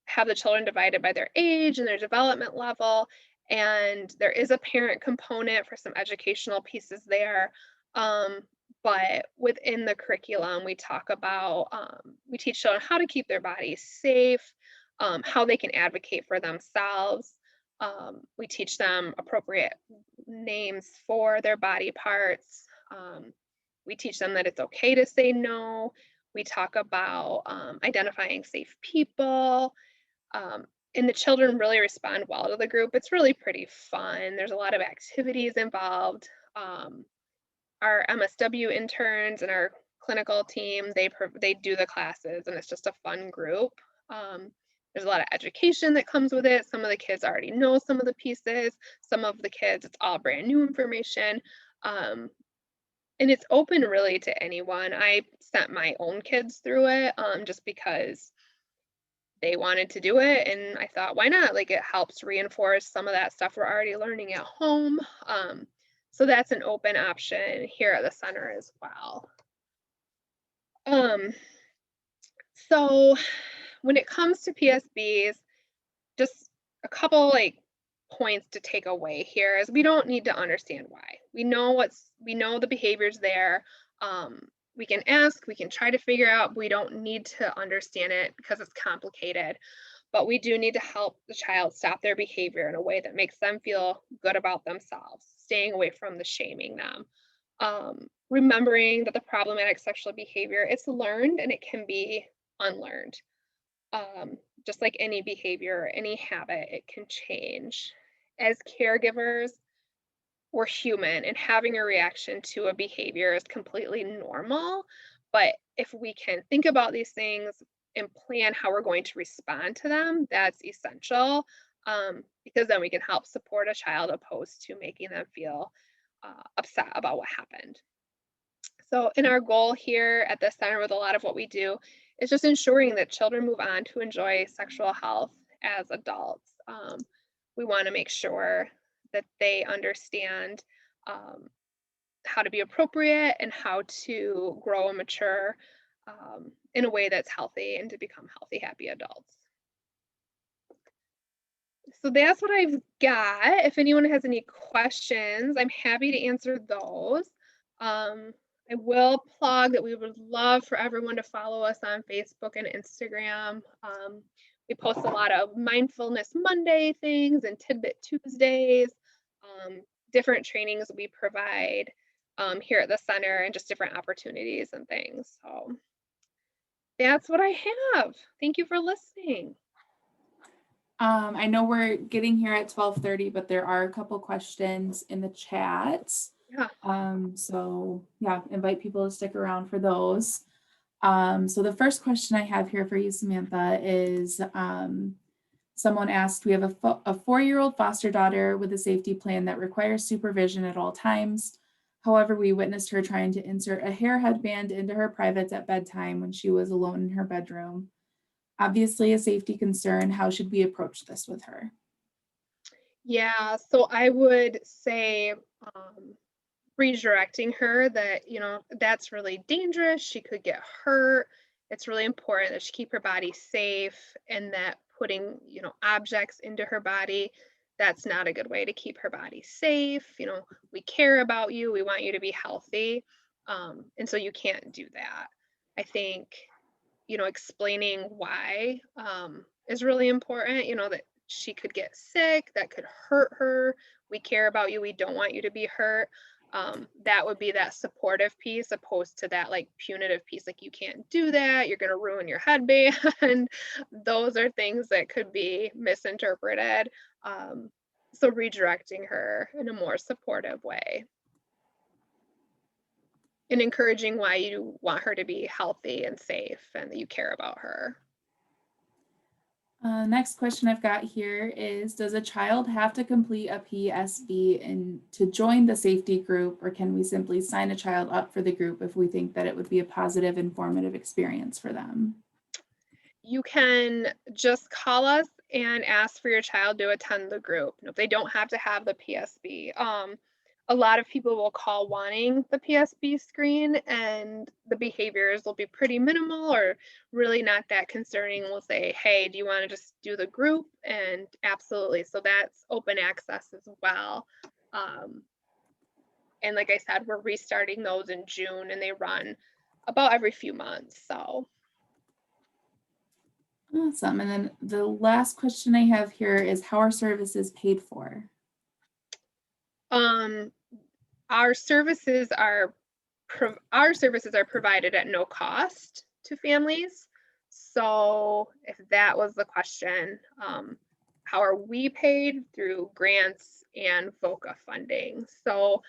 have the children divided by their age and their development level, And there is a parent component for some educational pieces there. But within the curriculum, we talk about, we teach children how to keep their bodies safe, how they can advocate for themselves. We teach them appropriate names for their body parts. We teach them that it's okay to say no. We talk about identifying safe people. Um, and the children really respond well to the group. It's really pretty fun. There's a lot of activities involved. Our MSW interns and our clinical team, they do the classes, and it's just a fun group. There's a lot of education that comes with it. Some of the kids already know some of the pieces. Some of the kids, it's all brand new information. And it's open really to anyone. I sent my own kids through it just because they wanted to do it, and I thought, why not? Like, it helps reinforce some of that stuff we're already learning at home. So that's an open option here at the center as well. So when it comes to PSBs, just a couple like points to take away here is we don't need to understand why. We know the behaviors there. We can ask, we can try to figure out, we don't need to understand it because it's complicated, but we do need to help the child stop their behavior in a way that makes them feel good about themselves, staying away from the shaming them. Remembering that the problematic sexual behavior, it's learned and it can be unlearned. Just like any behavior, any habit, it can change. As caregivers, we're human, and having a reaction to a behavior is completely normal. But if we can think about these things and plan how we're going to respond to them, that's essential, because then we can help support a child opposed to making them feel upset about what happened. So, in our goal here at the center with a lot of what we do is just ensuring that children move on to enjoy sexual health as adults. We want to make sure that they understand how to be appropriate and how to grow and mature in a way that's healthy and to become healthy, happy adults. So that's what I've got. If anyone has any questions, I'm happy to answer those. I will plug that we would love for everyone to follow us on Facebook and Instagram. We post a lot of Mindfulness Monday things and Tidbit Tuesdays, different trainings we provide here at the center, and just different opportunities and things. So that's what I have. Thank you for listening. I know we're getting here at 12:30, but there are a couple questions in the chat. Yeah. So yeah, invite people to stick around for those. So the first question I have here for you, Samantha, is someone asked, we have a 4-year-old foster daughter with a safety plan that requires supervision at all times. However, we witnessed her trying to insert a hair headband into her privates at bedtime when she was alone in her bedroom. Obviously a safety concern. How should we approach this with her? Yeah, so I would say redirecting her that, that's really dangerous. She could get hurt. It's really important that she keep her body safe, and that putting, objects into her body, that's not a good way to keep her body safe. We care about you. We want you to be healthy. And so you can't do that. I think, explaining why is really important, that she could get sick, that could hurt her. We care about you. We don't want you to be hurt. That would be that supportive piece, opposed to that like punitive piece, like you can't do that, you're going to ruin your headband. Those are things that could be misinterpreted. So redirecting her in a more supportive way and encouraging why you want her to be healthy and safe and that you care about her. Next question I've got here is, does a child have to complete a PSB to join the safety group, or can we simply sign a child up for the group if we think that it would be a positive, informative experience for them? You can just call us and ask for your child to attend the group. They don't have to have the PSB. a lot of people will call wanting the PSB screen, and the behaviors will be pretty minimal or really not that concerning. We'll say, hey, do you want to just do the group? And absolutely. So that's open access as well. And like I said, we're restarting those in June, and they run about every few months. So Awesome. And then the last question I have here is, how are services paid for? our services are provided at no cost to families. So if that was the question, how are we paid? Through grants and VOCA funding. So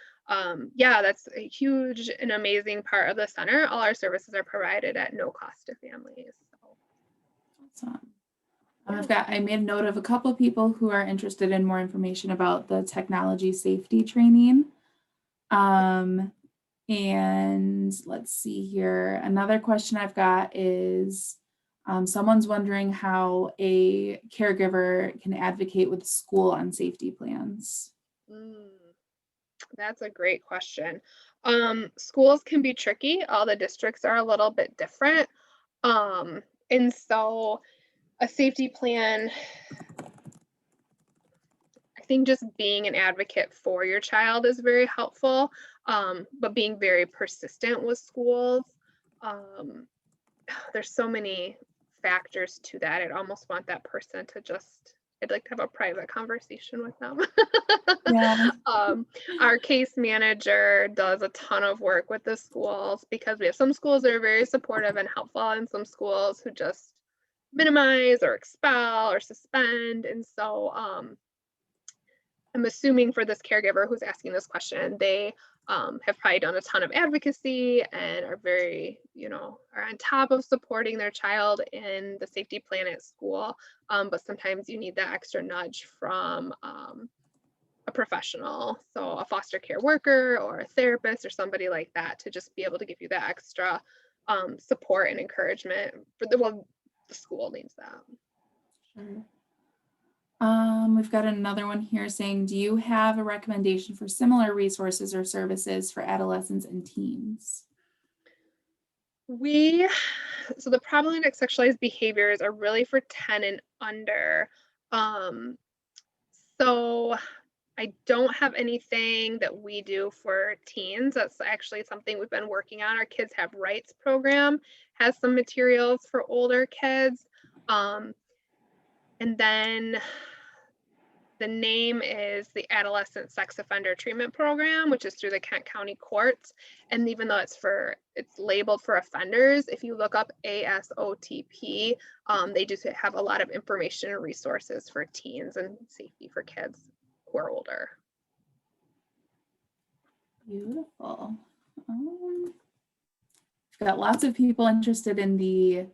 yeah, that's a huge and amazing part of the center. All our services are provided at no cost to families. So. Awesome. I made a note of a couple of people who are interested in more information about the technology safety training. And let's see here. Another question I've got is, someone's wondering how a caregiver can advocate with the school on safety plans. That's a great question. Schools can be tricky. All the districts are a little bit different. And so a safety plan, I think just being an advocate for your child is very helpful, but being very persistent with schools. There's so many factors to that. I'd almost want that person to I'd like to have a private conversation with them. Yeah. Our case manager does a ton of work with the schools, because we have some schools that are very supportive and helpful, and some schools who just minimize or expel or suspend. And so I'm assuming for this caregiver who's asking this question, they have probably done a ton of advocacy and are very, are on top of supporting their child in the safety plan at school. But sometimes you need that extra nudge from a professional, so a foster care worker or a therapist or somebody like that, to just be able to give you that extra support and encouragement for the school needs that. Sure. We've got another one here saying, do you have a recommendation for similar resources or services for adolescents and teens? So the problematic sexualized behaviors are really for 10 and under. So I don't have anything that we do for teens. That's actually something we've been working on. Our Kids Have Rights program has some materials for older kids. And then the name is the Adolescent Sex Offender Treatment Program, which is through the Kent County courts. And even though it's labeled for offenders, if you look up ASOTP, they just have a lot of information and resources for teens and safety for kids who are older. Beautiful. We've got lots of people interested in the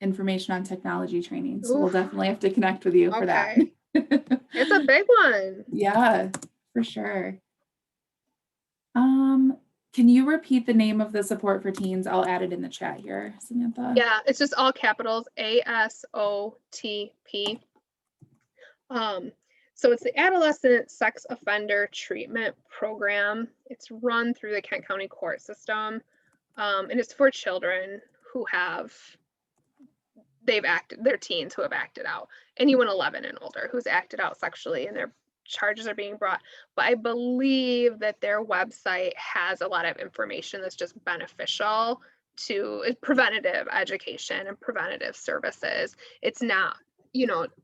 information on technology training, so we'll definitely have to connect with you for that. It's a big one. Yeah, for sure. Can you repeat the name of the support for teens? I'll add it in the chat here, Samantha. Yeah, it's just all capitals, ASOTP. So it's the Adolescent Sex Offender Treatment Program. It's run through the Kent County court system, and it's for children who they're teens who have acted out. Anyone 11 and older who's acted out sexually and their charges are being brought. But I believe that their website has a lot of information that's just beneficial to preventative education and preventative services. It's not,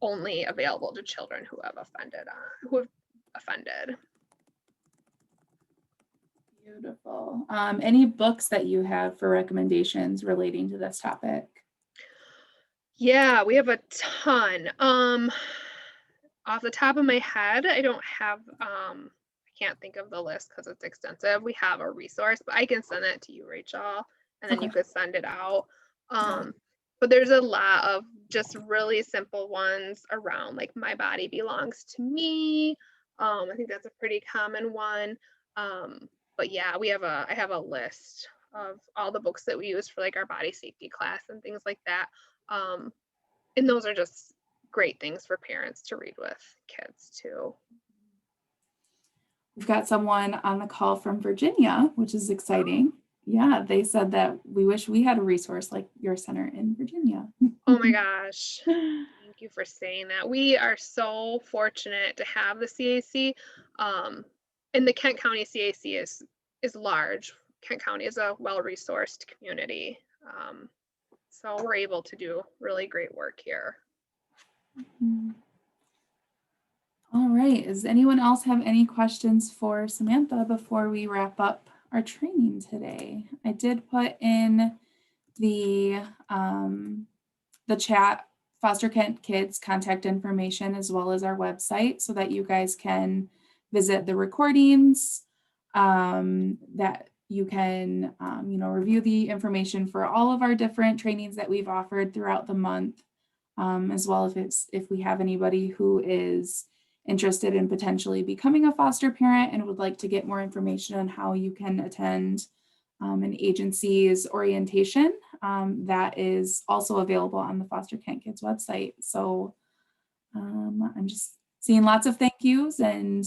only available to children who have offended. Beautiful. Any books that you have for recommendations relating to this topic? Yeah, we have a ton. Off the top of my head, I don't have, I can't think of the list because it's extensive. We have a resource, but I can send that to you, Rachel, and then you could send it out. But there's a lot of just really simple ones around, like My Body Belongs to Me. I think that's a pretty common one. But yeah, I have a list of all the books that we use for like our body safety class and things like that. And those are just great things for parents to read with kids too. We've got someone on the call from Virginia, which is exciting. Yeah, they said that we wish we had a resource like your center in Virginia. Oh my gosh. Thank you for saying that. We are so fortunate to have the CAC. And the Kent County CAC is large. Kent County is a well-resourced community. So we're able to do really great work here. All right. Does anyone else have any questions for Samantha before we wrap up our training today? I did put in the chat Foster Kent Kids contact information as well as our website so that you guys can visit the recordings, that you can review the information for all of our different trainings that we've offered throughout the month, as well as if we have anybody who is interested in potentially becoming a foster parent and would like to get more information on how you can attend an agency's orientation, that is also available on the Foster Kent Kids website. So I'm just seeing lots of thank yous, and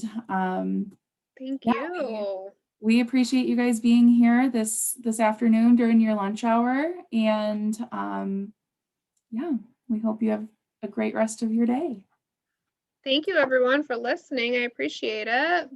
Thank yeah, you. we appreciate you guys being here this afternoon during your lunch hour, and yeah, we hope you have a great rest of your day. Thank you everyone for listening. I appreciate it.